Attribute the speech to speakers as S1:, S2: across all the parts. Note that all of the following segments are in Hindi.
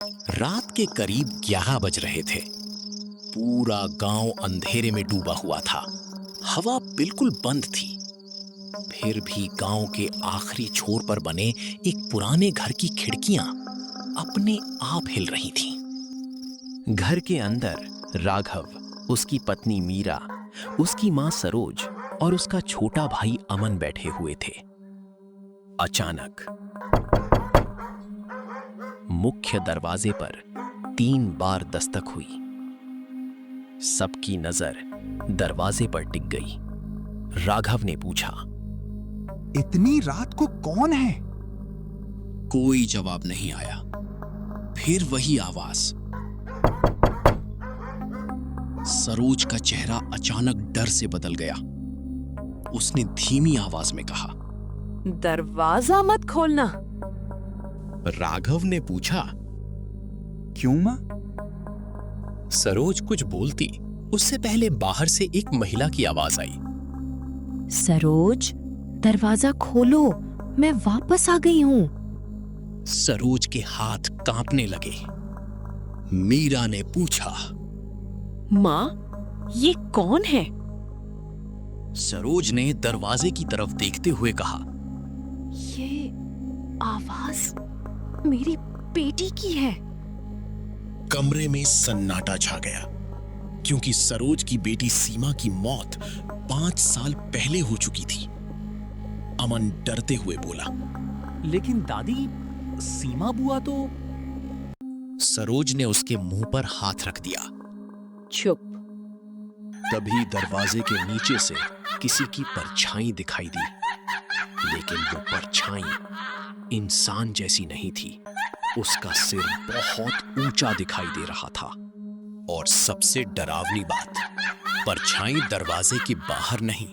S1: रात के करीब 11 बज रहे थे। पूरा गांव अंधेरे में डूबा हुआ था। हवा बिल्कुल बंद थी। फिर भी गांव के आखिरी छोर पर बने एक पुराने घर की खिड़कियां अपने आप हिल रही थीं। घर के अंदर राघव, उसकी पत्नी मीरा, उसकी मां सरोज और उसका छोटा भाई अमन बैठे हुए थे। अचानक मुख्य दरवाजे पर 3 बार दस्तक हुई। सबकी नजर दरवाजे पर टिक गई। राघव ने पूछा,
S2: इतनी रात को कौन है?
S1: कोई जवाब नहीं आया। फिर वही आवाज। सरोज का चेहरा अचानक डर से बदल गया। उसने धीमी आवाज में कहा,
S3: दरवाजा मत खोलना।
S1: राघव ने पूछा,
S2: क्यों मां?
S1: सरोज कुछ बोलती उससे पहले बाहर से एक महिला की आवाज आई।
S3: सरोज, दरवाजा खोलो, मैं वापस आ गई हूँ।
S1: सरोज के हाथ कांपने लगे। मीरा ने पूछा,
S3: माँ, ये कौन है?
S1: सरोज ने दरवाजे की तरफ देखते हुए कहा,
S3: ये आवाज मेरी बेटी की है।
S1: कमरे में सन्नाटा छा गया, क्योंकि सरोज की बेटी सीमा की मौत 5 साल पहले हो चुकी थी। अमन डरते हुए बोला,
S4: लेकिन दादी, सीमा बुआ तो।
S1: सरोज ने उसके मुंह पर हाथ रख दिया।
S3: चुप।
S1: तभी दरवाजे के नीचे से किसी की परछाई दिखाई दी, लेकिन वो परछाई इंसान जैसी नहीं थी। उसका सिर बहुत ऊंचा दिखाई दे रहा था। और सबसे डरावनी बात, परछाई दरवाजे के बाहर नहीं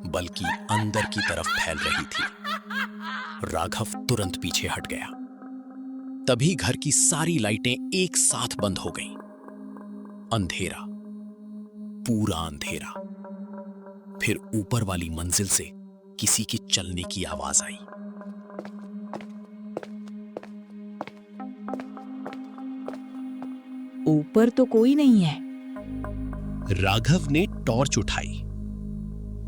S1: बल्कि अंदर की तरफ फैल रही थी। राघव तुरंत पीछे हट गया। तभी घर की सारी लाइटें एक साथ बंद हो गईं। अंधेरा, पूरा अंधेरा। फिर ऊपर वाली मंजिल से किसी के चलने की आवाज आई।
S3: ऊपर तो कोई नहीं है।
S1: राघव ने टॉर्च उठाई।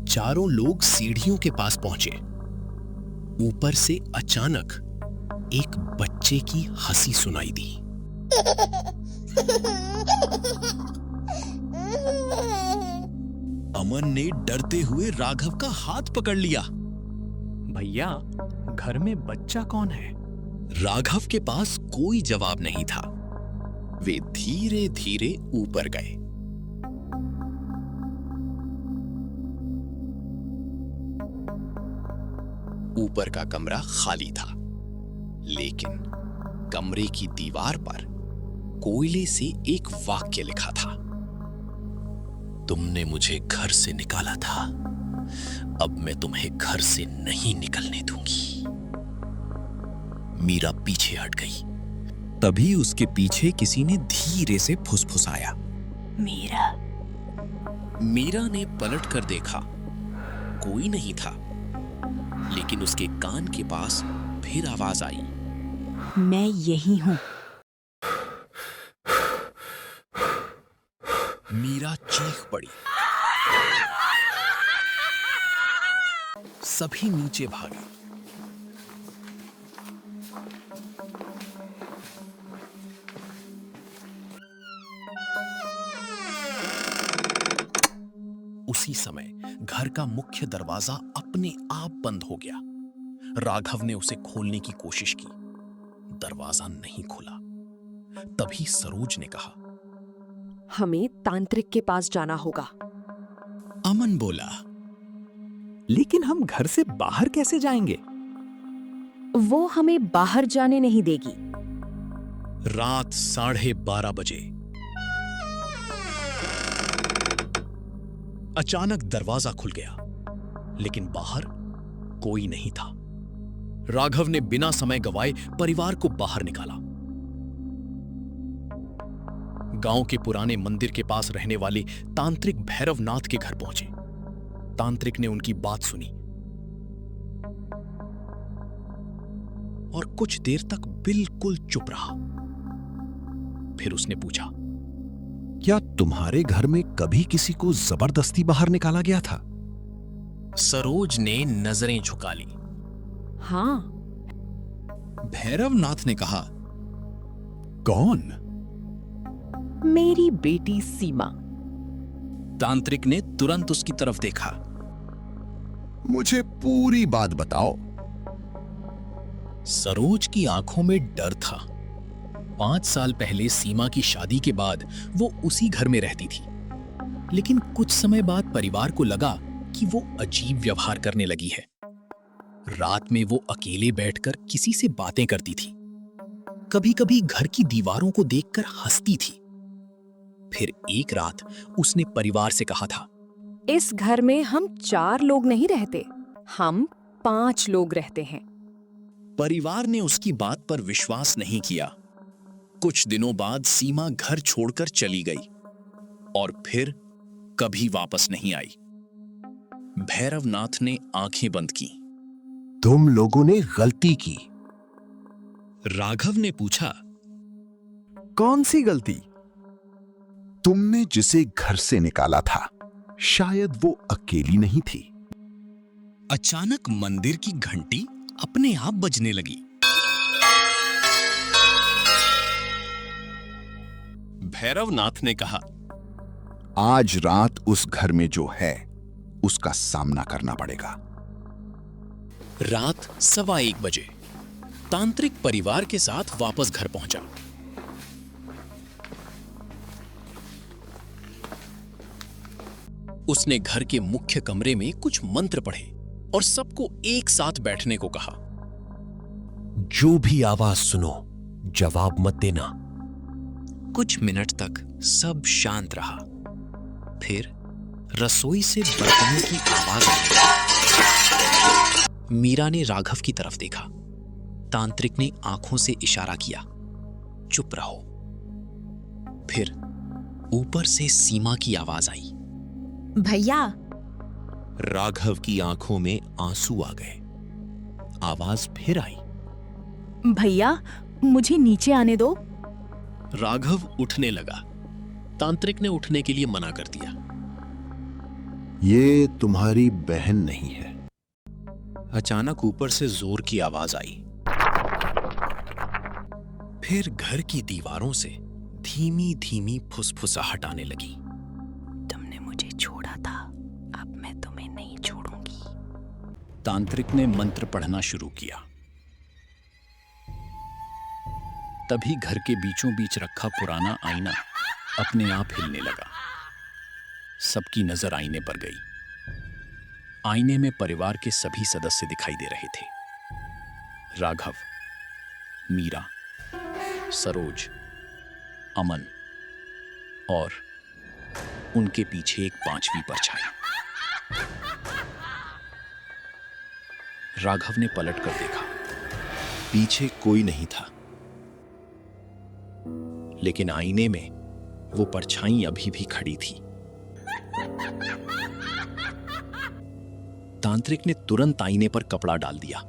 S1: चारों लोग सीढ़ियों के पास पहुंचे। ऊपर से अचानक एक बच्चे की हंसी सुनाई दी। अमन ने डरते हुए राघव का हाथ पकड़ लिया।
S4: भैया, घर में बच्चा कौन है?
S1: राघव के पास कोई जवाब नहीं था। वे धीरे धीरे ऊपर गए। ऊपर का कमरा खाली था, लेकिन कमरे की दीवार पर कोयले से एक वाक्य लिखा था, तुमने मुझे घर से निकाला था, अब मैं तुम्हें घर से नहीं निकलने दूंगी। मीरा पीछे हट गई। तभी उसके पीछे किसी ने धीरे से फुसफुसाया,
S3: मीरा।
S1: मीरा ने पलट कर देखा। कोई नहीं था, लेकिन उसके कान के पास फिर आवाज आई,
S3: मैं यही हूँ।
S1: मीरा चीख पड़ी। सभी नीचे भागे। उसी समय घर का मुख्य दरवाजा अपने आप बंद हो गया। राघव ने उसे खोलने की कोशिश की। दरवाजा नहीं खुला। तभी सरोज ने कहा,
S3: हमें तांत्रिक के पास जाना होगा।
S1: अमन बोला,
S4: लेकिन हम घर से बाहर कैसे जाएंगे?
S3: वो हमें बाहर जाने नहीं देगी।
S1: रात 12:30 बजे अचानक दरवाजा खुल गया, लेकिन बाहर कोई नहीं था। राघव ने बिना समय गवाए परिवार को बाहर निकाला। गांव के पुराने मंदिर के पास रहने वाले तांत्रिक भैरवनाथ के घर पहुंचे। तांत्रिक ने उनकी बात सुनी और कुछ देर तक बिल्कुल चुप रहा। फिर उसने पूछा,
S5: क्या तुम्हारे घर में कभी किसी को जबरदस्ती बाहर निकाला गया था?
S1: सरोज ने नजरें झुका ली।
S3: हाँ।
S6: भैरवनाथ ने कहा,
S5: कौन?
S3: मेरी बेटी सीमा।
S1: तांत्रिक ने तुरंत उसकी तरफ देखा।
S5: मुझे पूरी बात बताओ।
S1: सरोज की आंखों में डर था। 5 साल पहले सीमा की शादी के बाद वो उसी घर में रहती थी, लेकिन कुछ समय बाद परिवार को लगा कि वो अजीब व्यवहार करने लगी है। रात में वो अकेले बैठकर किसी से बातें करती थी, कभी-कभी घर की दीवारों को देखकर हंसती थी। फिर एक रात उसने परिवार से कहा था,
S7: इस घर में हम 4 लोग नहीं रहते, हम 5 लोग रहते हैं।
S1: परिवार ने उसकी बात पर विश्वास नहीं किया। कुछ दिनों बाद सीमा घर छोड़कर चली गई और फिर कभी वापस नहीं आई। भैरवनाथ ने आंखें बंद की।
S5: तुम लोगों ने गलती की।
S1: राघव ने पूछा,
S2: कौन सी गलती?
S5: तुमने जिसे घर से निकाला था, शायद वो अकेली नहीं थी।
S1: अचानक मंदिर की घंटी अपने आप बजने लगी। भैरवनाथ ने कहा,
S5: आज रात उस घर में जो है उसका सामना करना पड़ेगा।
S1: रात 1:15 बजे तांत्रिक परिवार के साथ वापस घर पहुंचा। उसने घर के मुख्य कमरे में कुछ मंत्र पढ़े और सबको एक साथ बैठने को कहा।
S5: जो भी आवाज सुनो, जवाब मत देना।
S1: कुछ मिनट तक सब शांत रहा। फिर रसोई से बर्तनों की आवाज आई। मीरा ने राघव की तरफ देखा। तांत्रिक ने आंखों से इशारा किया, चुप रहो। फिर ऊपर से सीमा की आवाज आई,
S3: भैया।
S5: राघव की आंखों में आंसू आ गए। आवाज फिर आई,
S7: भैया मुझे नीचे आने दो।
S1: राघव उठने लगा। तांत्रिक ने उठने के लिए मना कर दिया।
S5: ये तुम्हारी बहन नहीं है।
S1: अचानक ऊपर से जोर की आवाज आई। फिर घर की दीवारों से धीमी धीमी फुसफुसाहट आने लगी।
S3: तुमने मुझे छोड़ा था, अब मैं तुम्हें नहीं छोड़ूंगी।
S1: तांत्रिक ने मंत्र पढ़ना शुरू किया। तभी घर के बीचों बीच रखा पुराना आईना अपने आप हिलने लगा। सबकी नजर आईने पर गई। आईने में परिवार के सभी सदस्य दिखाई दे रहे थे। राघव, मीरा, सरोज, अमन और उनके पीछे एक 5वीं परछाई। राघव ने पलटकर देखा। पीछे कोई नहीं था, लेकिन आईने में वो परछाई अभी भी खड़ी थी। तांत्रिक ने तुरंत आईने पर कपड़ा डाल दिया।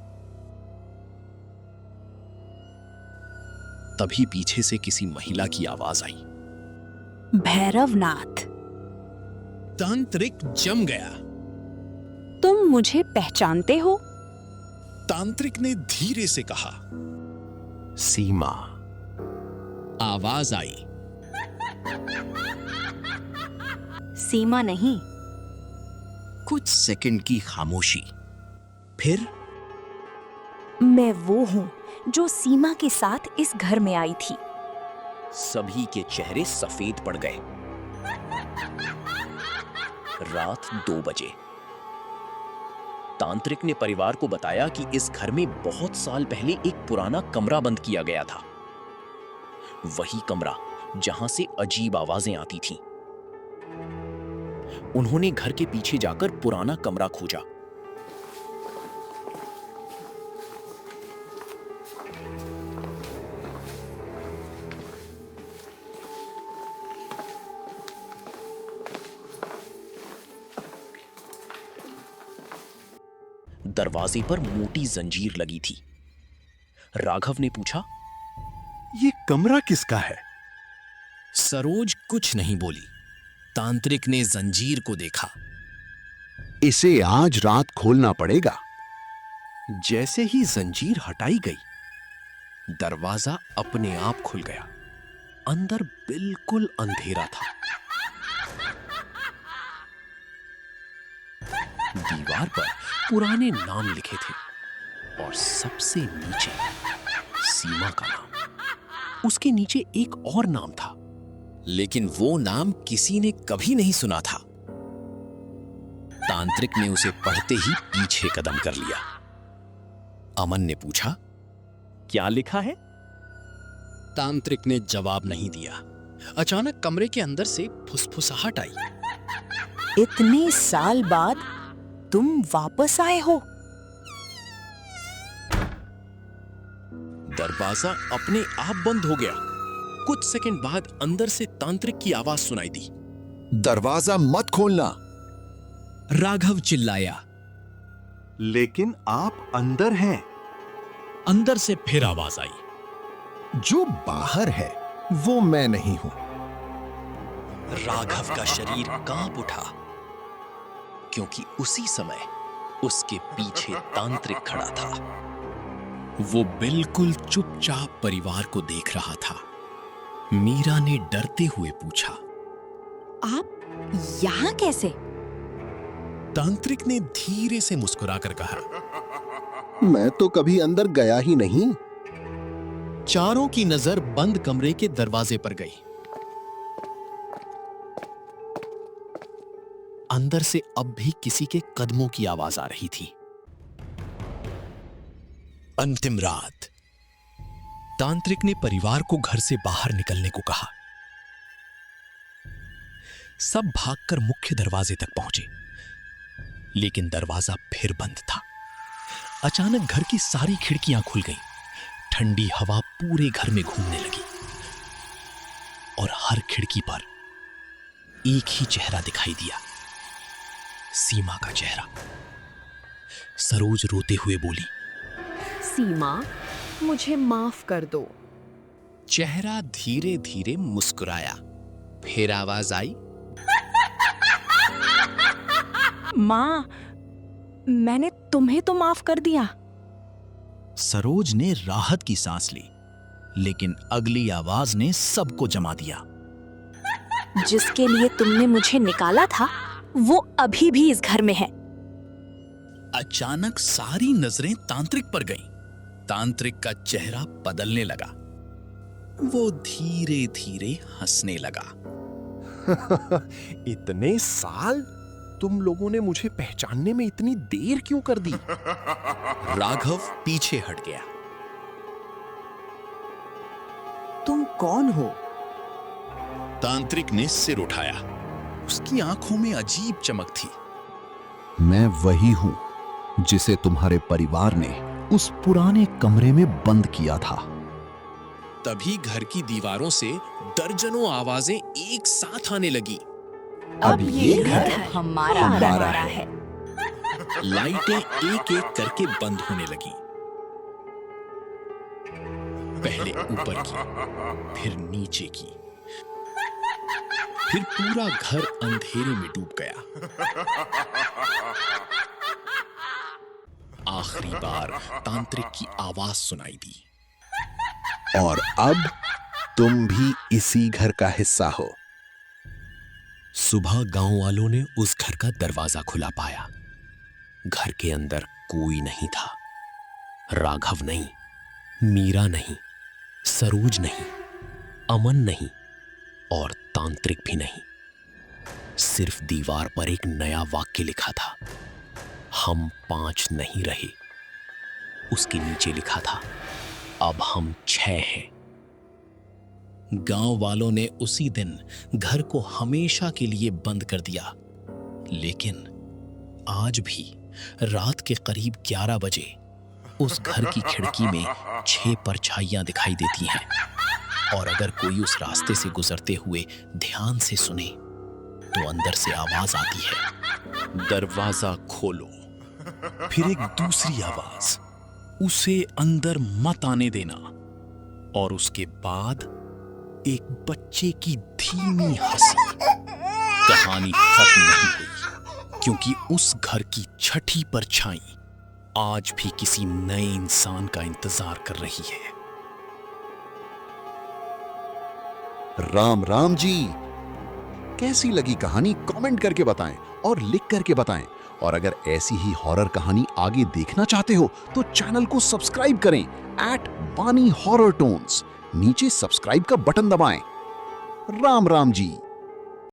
S1: तभी पीछे से किसी महिला की आवाज आई,
S7: भैरवनाथ।
S1: तांत्रिक जम गया।
S7: तुम मुझे पहचानते हो?
S1: तांत्रिक ने धीरे से कहा।
S5: सीमा।
S1: आवाज आई,
S7: सीमा नहीं।
S1: कुछ सेकंड की खामोशी। फिर
S7: मैं वो हूं जो सीमा के साथ इस घर में आई थी।
S1: सभी के चेहरे सफेद पड़ गए। रात 2 बजे तांत्रिक ने परिवार को बताया कि इस घर में बहुत साल पहले एक पुराना कमरा बंद किया गया था। वही कमरा जहां से अजीब आवाजें आती थीं। उन्होंने घर के पीछे जाकर पुराना कमरा खोजा। दरवाजे पर मोटी जंजीर लगी थी। राघव ने पूछा,
S5: ये कमरा किसका है?
S1: सरोज कुछ नहीं बोली। तांत्रिक ने जंजीर को देखा।
S5: इसे आज रात खोलना पड़ेगा।
S1: जैसे ही जंजीर हटाई गई, दरवाजा अपने आप खुल गया। अंदर बिल्कुल अंधेरा था। दीवार पर पुराने नाम लिखे थे और सबसे नीचे सीमा का नाम। उसके नीचे एक और नाम था, लेकिन वो नाम किसी ने कभी नहीं सुना था। तांत्रिक ने उसे पढ़ते ही पीछे कदम कर लिया। अमन ने पूछा,
S4: क्या लिखा है?
S1: तांत्रिक ने जवाब नहीं दिया। अचानक कमरे के अंदर से फुसफुसाहट आई।
S3: इतने साल बाद तुम वापस आए हो।
S1: दरवाजा अपने आप बंद हो गया। कुछ सेकंड बाद अंदर से तांत्रिक की आवाज सुनाई दी।
S5: दरवाजा मत खोलना।
S1: राघव चिल्लाया।
S2: लेकिन आप अंदर हैं।
S1: अंदर से फिर आवाज आई।
S5: जो बाहर है वो मैं नहीं हूं।
S1: राघव का शरीर कांप उठा, क्योंकि उसी समय उसके पीछे तांत्रिक खड़ा था। वो बिल्कुल चुपचाप परिवार को देख रहा था। मीरा ने डरते हुए पूछा,
S3: आप यहाँ कैसे?
S1: तांत्रिक ने धीरे से मुस्कुराकर कहा,
S5: मैं तो कभी अंदर गया ही नहीं।
S1: चारों की नजर बंद कमरे के दरवाजे पर गई। अंदर से अब भी किसी के कदमों की आवाज आ रही थी। अंतिम रात। तांत्रिक ने परिवार को घर से बाहर निकलने को कहा। सब भागकर मुख्य दरवाजे तक पहुंचे, लेकिन दरवाजा फिर बंद था। अचानक घर की सारी खिड़कियां खुल गईं। ठंडी हवा पूरे घर में घूमने लगी और हर खिड़की पर एक ही चेहरा दिखाई दिया, सीमा का चेहरा। सरोज रोते हुए बोली,
S7: सीमा, मुझे माफ कर दो।
S1: चेहरा धीरे धीरे मुस्कुराया। फिर आवाज आई,
S7: माँ, मैंने तुम्हें तो माफ कर दिया।
S6: सरोज ने राहत की सांस ली, लेकिन अगली आवाज ने सबको जमा दिया।
S3: जिसके लिए तुमने मुझे निकाला था, वो अभी भी इस घर में है।
S1: अचानक सारी नजरें तांत्रिक पर गईं। तांत्रिक का चेहरा बदलने लगा। वो धीरे धीरे हंसने लगा।
S2: इतने साल? तुम लोगों ने मुझे पहचानने में इतनी देर क्यों कर दी?
S1: राघव पीछे हट गया।
S3: तुम कौन हो?
S1: तांत्रिक ने सिर उठाया। उसकी आंखों में अजीब चमक थी।
S5: मैं वही हूं जिसे तुम्हारे परिवार ने उस पुराने कमरे में बंद किया था।
S1: तभी घर की दीवारों से दर्जनों आवाजें एक साथ आने लगी।
S3: अब ये घर हमारा है।
S1: लाइटें एक एक करके बंद होने लगी। पहले ऊपर की, फिर नीचे की, फिर पूरा घर अंधेरे में डूब गया। आखिरी बार तांत्रिक की आवाज सुनाई दी,
S5: और अब तुम भी इसी घर का हिस्सा हो।
S1: सुबह गांव वालों ने उस घर का दरवाजा खुला पाया। घर के अंदर कोई नहीं था। राघव नहीं, मीरा नहीं, सरोज नहीं, अमन नहीं और तांत्रिक भी नहीं। सिर्फ दीवार पर एक नया वाक्य लिखा था, हम 5 नहीं रहे। उसके नीचे लिखा था, अब हम 6 हैं। गांव वालों ने उसी दिन घर को हमेशा के लिए बंद कर दिया। लेकिन आज भी रात के करीब 11 बजे उस घर की खिड़की में 6 परछाइयां दिखाई देती हैं। और अगर कोई उस रास्ते से गुजरते हुए ध्यान से सुने तो अंदर से आवाज आती है, दरवाजा खोलो। फिर एक दूसरी आवाज, उसे अंदर मत आने देना। और उसके बाद एक बच्चे की धीमी हंसी। कहानी खत्म नहीं हुई, क्योंकि उस घर की छठी परछाई आज भी किसी नए इंसान का इंतजार कर रही है।
S5: राम राम जी। कैसी लगी कहानी कमेंट करके बताएं और लिख करके बताएं। और अगर ऐसी ही हॉरर कहानी आगे देखना चाहते हो तो चैनल को सब्सक्राइब करें @बानी हॉरर टोन्स। नीचे सब्सक्राइब का बटन दबाएं। राम राम जी।